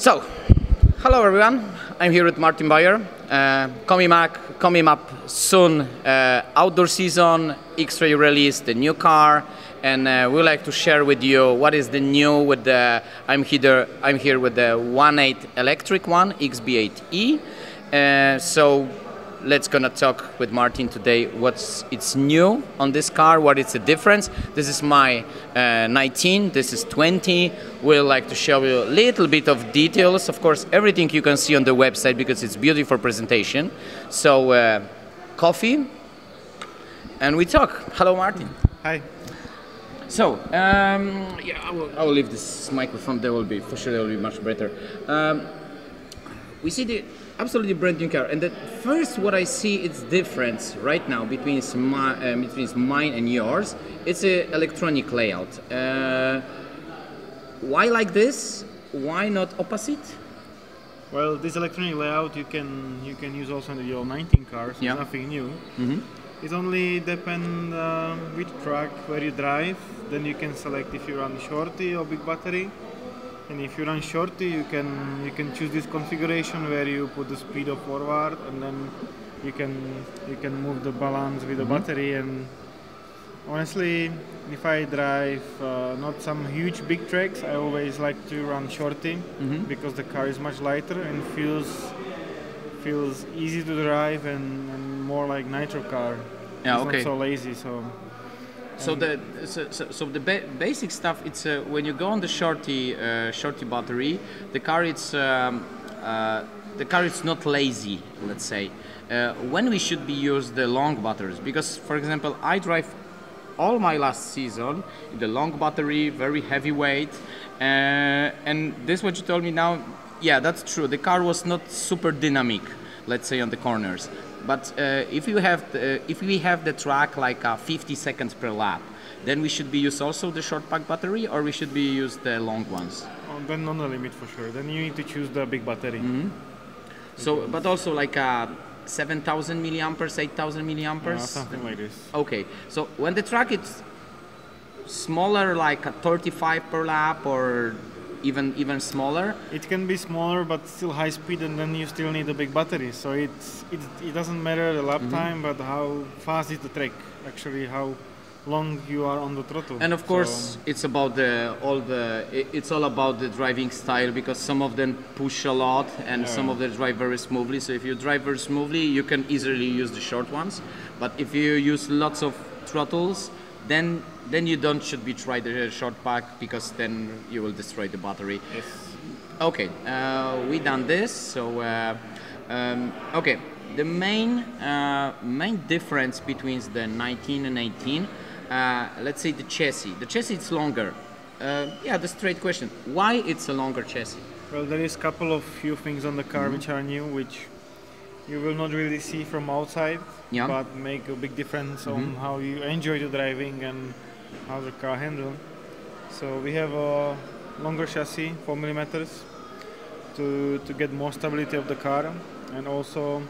So, hello everyone. I'm here with Martin Bayer. Coming up soon, outdoor season, X-Ray release, the new car, and we'd like to share with you what is the new with the. I'm here with the 1.8 electric one, XB8E. So let's gonna talk with Martin today it's new on this car, what is the difference. This is my 19, this is 20. We'll like to show you a little bit of details. Of course, everything you can see on the website because it's beautiful presentation. So coffee, and we talk. Hello, Martin. Hi. So yeah, I will leave this microphone. There will be much better. We see the absolutely brand new car, and the first what I see it's difference right now between mine and yours. It's a electronic layout. Why like this? Why not opposite? Well, this electronic layout you can use also in your 19 cars. Yeah. It's nothing new. Mm-hmm. It only depends which track where you drive. Then you can select if you run shorty or big battery. And if you run shorty, you can choose this configuration where you put the speed of forward, and then you can move the balance with the battery. And honestly, if I drive not some huge big tracks, I always like to run shorty because the car is much lighter and feels easy to drive and more like nitro car. Yeah, it's okay. not so lazy. So the basic stuff. It's when you go on the shorty battery, the car is not lazy. Let's say when we should be use the long batteries, because for example I drive all my last season in the long battery, very heavy weight, and this what you told me now. Yeah, that's true. The car was not super dynamic, let's say on the corners. But if we have the track like 50 seconds per lap, then we should be use also the short pack battery, or we should be use the long ones. Then on the limit for sure. Then you need to choose the big battery. So, but also like 7,000 milliamperes, 8,000 milliamperes. Something like this. Okay. So when the track is smaller, like 35 per lap, or even smaller. It can be smaller but still high speed, and then you still need a big battery. So it doesn't matter the lap time, but how fast is the track, actually how long you are on the throttle. And of course, it's about it's all about the driving style, because some of them push a lot and some of them drive very smoothly. So if you drive very smoothly, you can easily use the short ones. But if you use lots of throttles, then you should be try the short pack, because then you will destroy the battery. Yes. Okay, we done this. So okay, the main difference between the 19 and 18, let's say the chassis. The chassis is longer. Yeah, the straight question: why it's a longer chassis? Well, there is a couple of few things on the car which are new, which you will not really see from outside, but make a big difference on how you enjoy the driving and how the car handles. So we have a longer chassis, 4 millimeters, to get more stability of the car. And also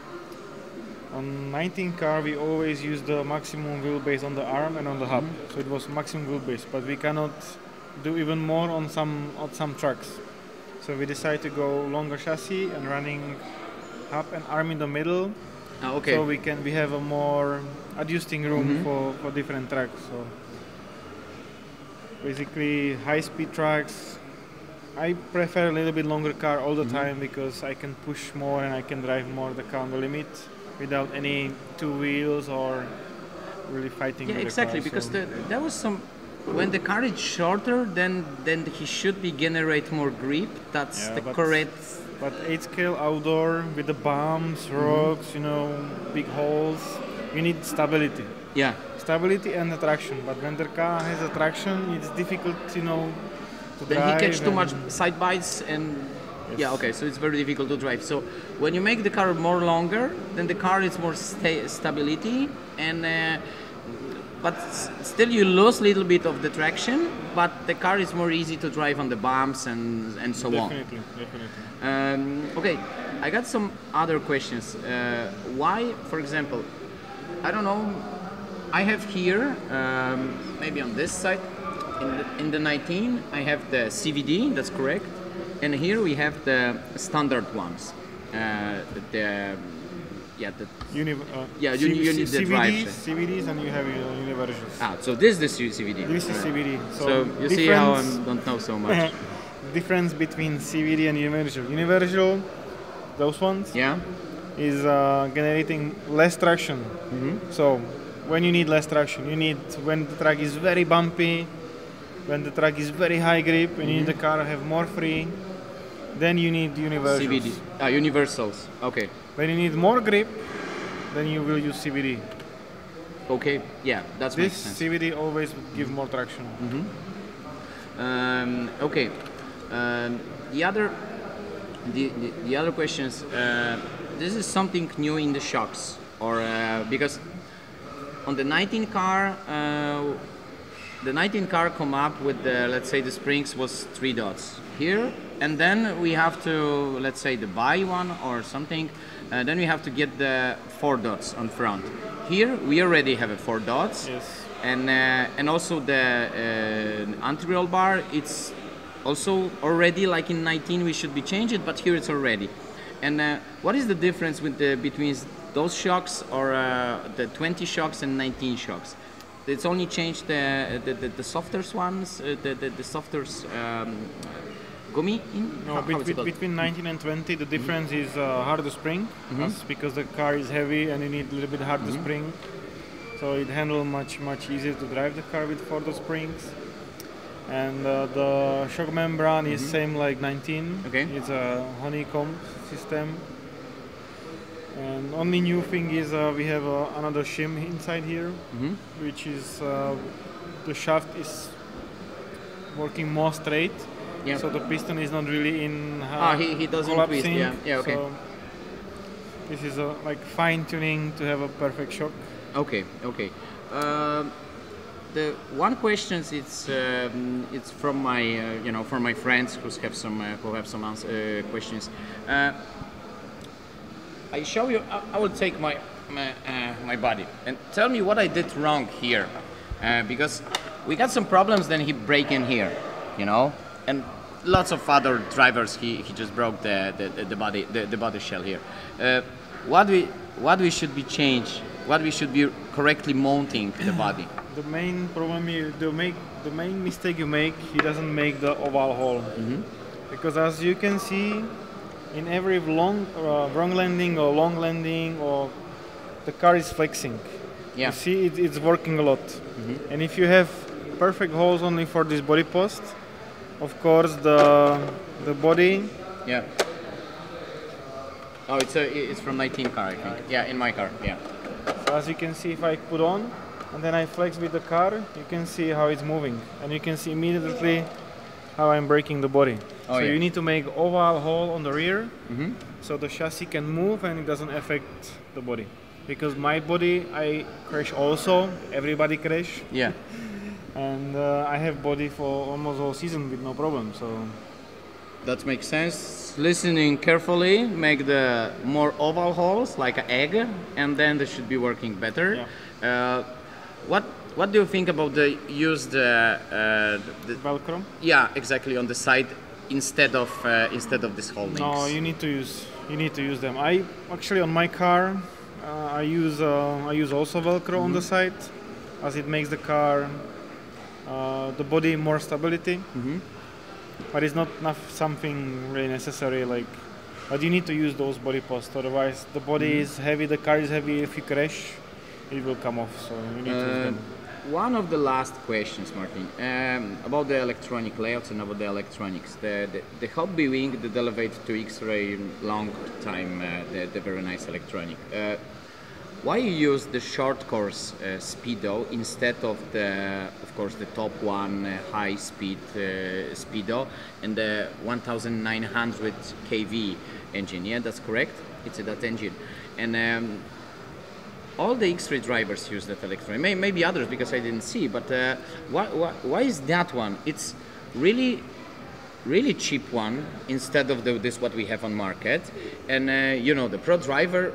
on 19 car we always use the maximum wheelbase on the arm and on the hub. So it was maximum wheelbase, but we cannot do even more on some tracks. So we decided to go longer chassis and running hub and arm in the middle. Okay. So we have a more adjusting room for different tracks. So basically high speed tracks, I prefer a little bit longer car all the time, because I can push more and I can drive more the car on the limit without any two wheels or really fighting with exactly, the car. because there was some, when the car is shorter, then he should be generate more grip. That's correct. But 8 scale outdoor with the bumps, rocks, big holes, you need stability. Yeah. Stability and traction. But when the car has a traction, it's difficult, to then drive. He catch too much side bites, and okay, so it's very difficult to drive. So when you make the car more longer, then the car is more stability, and but still you lose a little bit of the traction, but the car is more easy to drive on the bumps and so on. Definitely. Okay, I got some other questions. Why, for example, I don't know, I have here, maybe on this side, in the 19, I have the CVD, that's correct, And here we have the standard ones. The yeah, the yeah, you need the drive. CVDs, and you have universals. Ah, so this is the CVD. This is CVD. So you see how I don't know so much. Difference between CVD and universal. Universal, those ones. Yeah. Is generating less traction. So when you need less traction, you need when the track is very bumpy, when the track is very high grip, and you need the car to have more free. Then you need universals. CVD. Universals. Okay. When you need more grip, then you will use CVD. Okay. Yeah, that's this makes sense. CVD always would give more traction. Okay. The other questions. This is something new in the shocks, or because on the 19 car. The 19 car come up with the, let's say the springs was 3 dots here, and then we have to, let's say, the buy one or something, then we have to get the 4 dots on front. Here we already have a 4 dots. Yes. And also the anti-roll bar, it's also already like in 19 we should be changed, but here it's already. And what is the difference with between those shocks or the 20 shocks and 19 shocks? It's only changed the softer ones, the softer gummy in? No, between 19 and 20 the difference is harder spring, because the car is heavy and you need a little bit harder spring. So it handles much easier to drive the car with 4 springs. And the shock membrane is same like 19. Okay. It's a honeycomb system. And only new thing is we have another shim inside here, which is the shaft is working more straight. Yeah. So the piston is not really in he doesn't collapsing. twist. Yeah, okay. So this is like fine tuning to have a perfect shock. Okay. The one question it's from my from my friends who have some questions. I show you. I will take my body and tell me what I did wrong here, because we got some problems. Then he break in here, and lots of other drivers. He just broke the body shell here. What we should be changed? What we should be correctly mounting the body? The main problem the main mistake you make, he doesn't make the oval hole, because as you can see, in every wrong landing or long landing, or the car is flexing. Yeah. You see, it's working a lot. And if you have perfect holes only for this body post, of course the body. Yeah. Oh, it's from 19 car, I think. Yeah, in my car. Yeah. So as you can see, if I put on and then I flex with the car, you can see how it's moving, and you can see immediately how I'm breaking the body. Oh, so yeah. you need to make oval hole on the rear, so the chassis can move and it doesn't affect the body. Because my body, I crash also. Everybody crash. Yeah. And I have body for almost all season with no problem. So that makes sense. Listening carefully, make the more oval holes like an egg, and then they should be working better. Yeah. What do you think about the Velcro? Yeah, exactly, on the side instead of this holdings? No, you need to use them. I actually on my car I use also Velcro on the side, as it makes the car the body more stability. But it's not something really necessary. But you need to use those body posts. Otherwise, the body is heavy, the car is heavy. If you crash, it will come off. So you need to use them. One of the last questions, Martin, about the electronic layouts and about the electronics. The Hobby Wing that elevated to X-Ray long time, the very nice electronic. Why you use the short course Speedo instead of of course, the top one high speed Speedo and the 1900 kV engine? Yeah, that's correct. It's that engine, and all the X-Ray drivers use that electronic. Maybe others because I didn't see. But why is that one? It's really really cheap one instead of this what we have on market. And you know, the Pro Driver,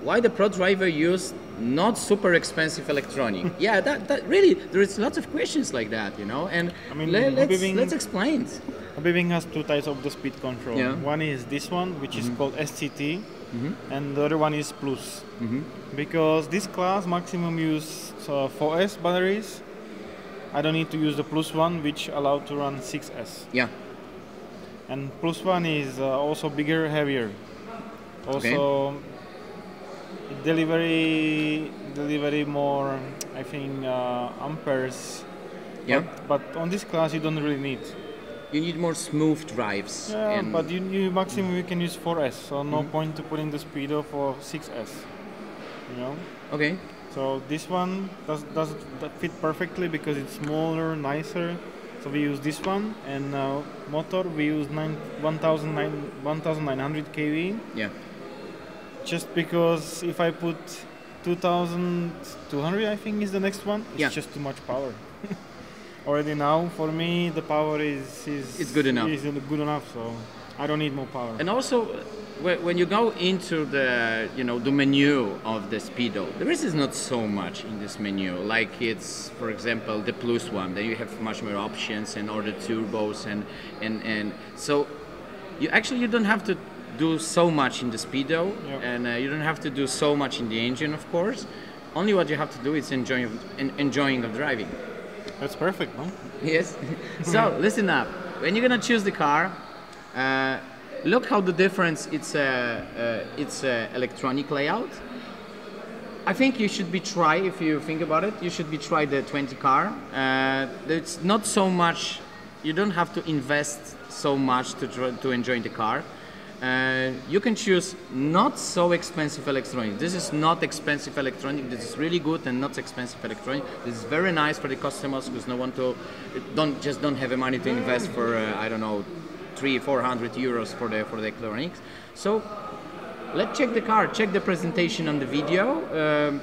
why the Pro Driver use not super expensive electronic? Yeah, that really, there is lots of questions like that, you know. And I mean, let's explain. Hobbywing has two types of the speed control. Yeah. One is this one, which is called SCT, and the other one is Plus. Because this class maximum use 4S batteries, I don't need to use the Plus one, which allowed to run 6S. Yeah. And Plus one is also bigger, heavier. Also, delivery more, I think, amperes. Yeah. But on this class, you don't really need. You need more smooth drives. Yeah, but you maximum you can use 4S, so no point to putting the speedo for 6S. You know. Okay. So this one does fit perfectly because it's smaller, nicer. So we use this one, and motor we use 1900 kV. Yeah. Just because if I put 2200, I think is the next one. It's just too much power. Already now, for me, the power is it's good enough. Is good enough, so I don't need more power. And also, when you go into the the menu of the speedo, there is not so much in this menu. Like it's, for example, the Plus one. Then you have much more options and all the turbos and so you don't have to do so much in the speedo, and you don't have to do so much in the engine, of course. Only what you have to do is enjoying of driving. That's perfect, no? Yes. So listen up. When you're gonna choose the car, look how the difference it's electronic layout. I think you should if you think about it, you should try the 20 car. It's not so much. You don't have to invest so much to enjoy the car. You can choose not so expensive electronic. This is not expensive electronic. This is really good and not expensive electronic. This is very nice for the customers because don't have the money to invest for I don't know, 300-400 euros for the electronics. So let's check the car. Check the presentation on the video.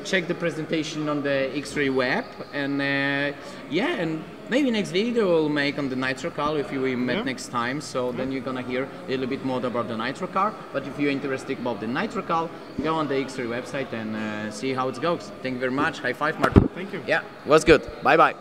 Check the presentation on the X-Ray web, and and maybe next video we'll make on the Nitro car if we met next time. So then you're gonna hear a little bit more about the Nitro car. But if you're interested about the Nitro car, go on the X-Ray website and see how it goes. Thank you very much. High five, Martin. Thank you. Yeah, was good. Bye bye.